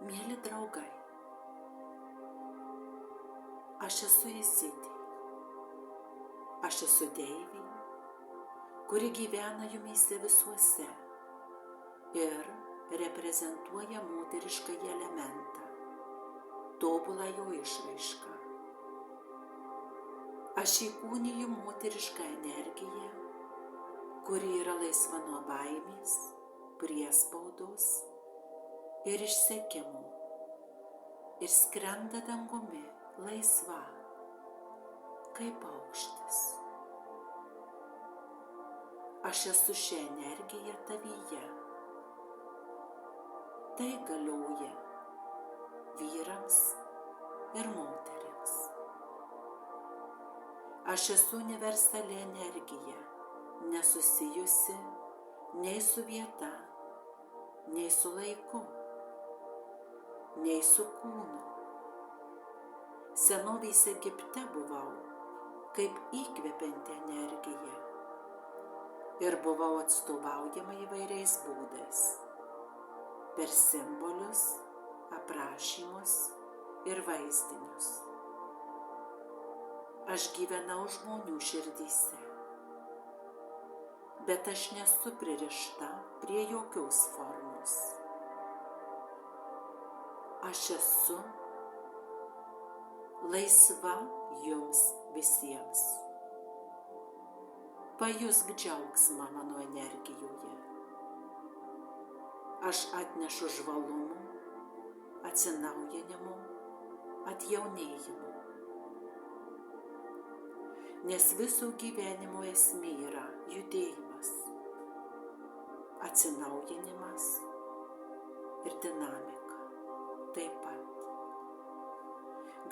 Mieli draugai, aš esu Izidė, aš esu Deivė, kuri gyvena jumyse visuose ir reprezentuoja moteriškąjį elementą, tobulą jo išraišką. Aš įkūniju moterišką energiją, kuri yra laisva nuo baimės, priespaudos ir išsekimų ir skrenda dangumi laisva, kaip paukštis. Aš esu šią energiją tavyje. Tai galioja vyrams ir moterims. Aš esu universali energija, nesusijusi nei su vieta, nei su laiku, nei su kūnu. Senovės Egipte buvau kaip įkvepianti energija ir buvau atstovaujama įvairiais būdais, per simbolius, aprašymus ir vaizdinius. Aš gyvenau žmonių širdyse, bet aš nesu pririšta prie jokios formos. Aš esu laisva jums visiems. Pajusk džiaugsmą mano energijoje. Aš atnešu žvalumų, atsinaujinimų, atjaunėjimų. Nes viso gyvenimo esmė yra judėjimas, atsinaujinimas ir dinamika. Taip pat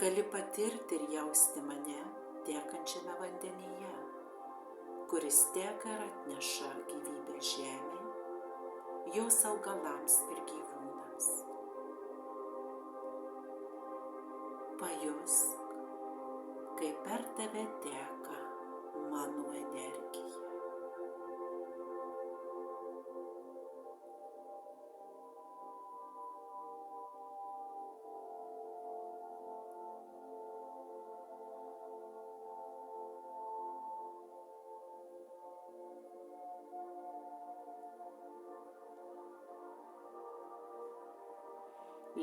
gali patirti ir jausti mane tekančiame vandenyje, kuris teka ir atneša gyvybę žemei, jos augalams ir gyvūnams. Pajusk, kaip per tave teka mano energija.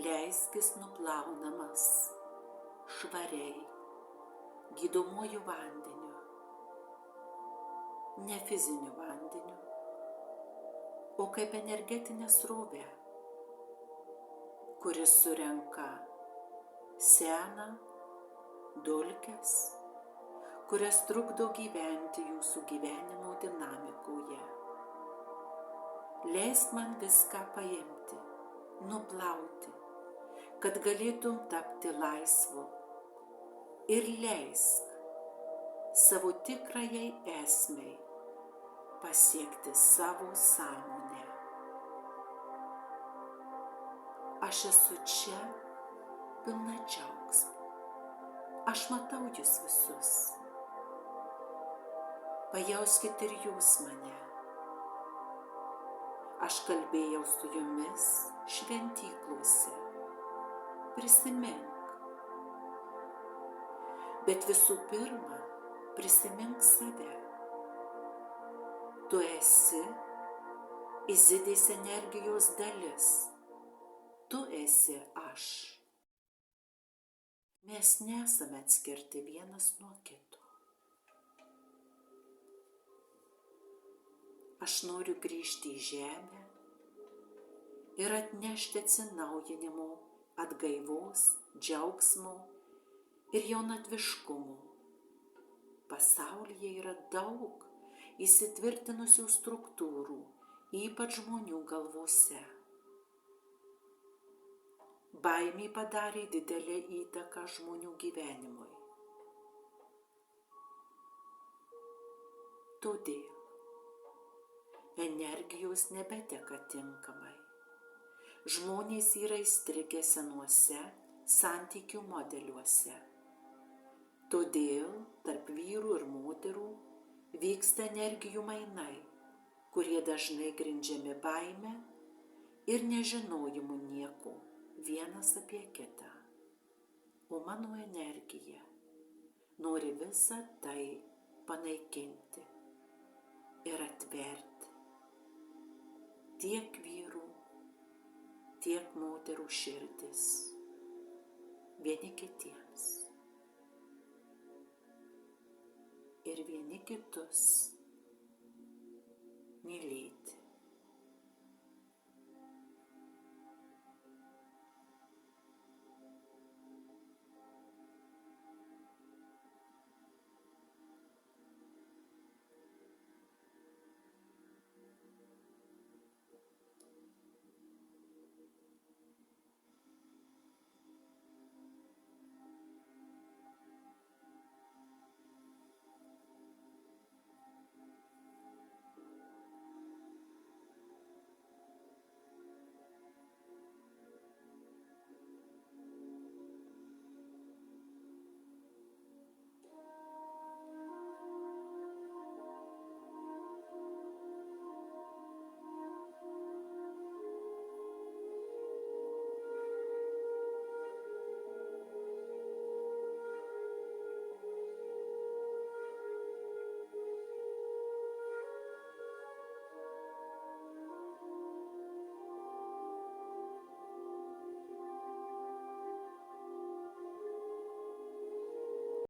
Leiskis nuplaunamas švariai, gydomuoju vandeniu, ne fiziniu vandeniu, o kaip energetinė srovė, kuris surenka seną, dulkes, kurias trukdo gyventi jūsų gyvenimo dinamikoje. Leisk man viską paimti, nuplauti, kad galėtum tapti laisvu ir leisk savo tikrajai esmei pasiekti savo sąmonę. Aš esu čia pilna džiaugsmo. Aš matau jūs visus. Pajauskite ir jūs mane. Aš kalbėjau su jumis šventyklose. Prisimink. Bet visų pirma, prisimink save. Tu esi Izidės energijos dalis. Tu esi aš. Mes nesame atskirti vienas nuo kito. Aš noriu grįžti į žemę ir atnešti atsinaujinimo, atgaivos, džiaugsmo ir jaunatviškumo. Pasaulyje yra daug įsitvirtinusių struktūrų, ypač žmonių galvose. Baimė padarė didelę įtaką žmonių gyvenimui. Todėl energijos nebeteka tinkamai. Žmonės yra įstrigę senuose santykių modeliuose. Todėl tarp vyrų ir moterų vyksta energijų mainai, kurie dažnai grindžiami baime ir nežinojimu nieko vienas apie kitą, o mano energija nori visą tai panaikinti ir atverti tiek vyrų, tiek moterų širdis vieni kitiems ir vieni kitus mylėti.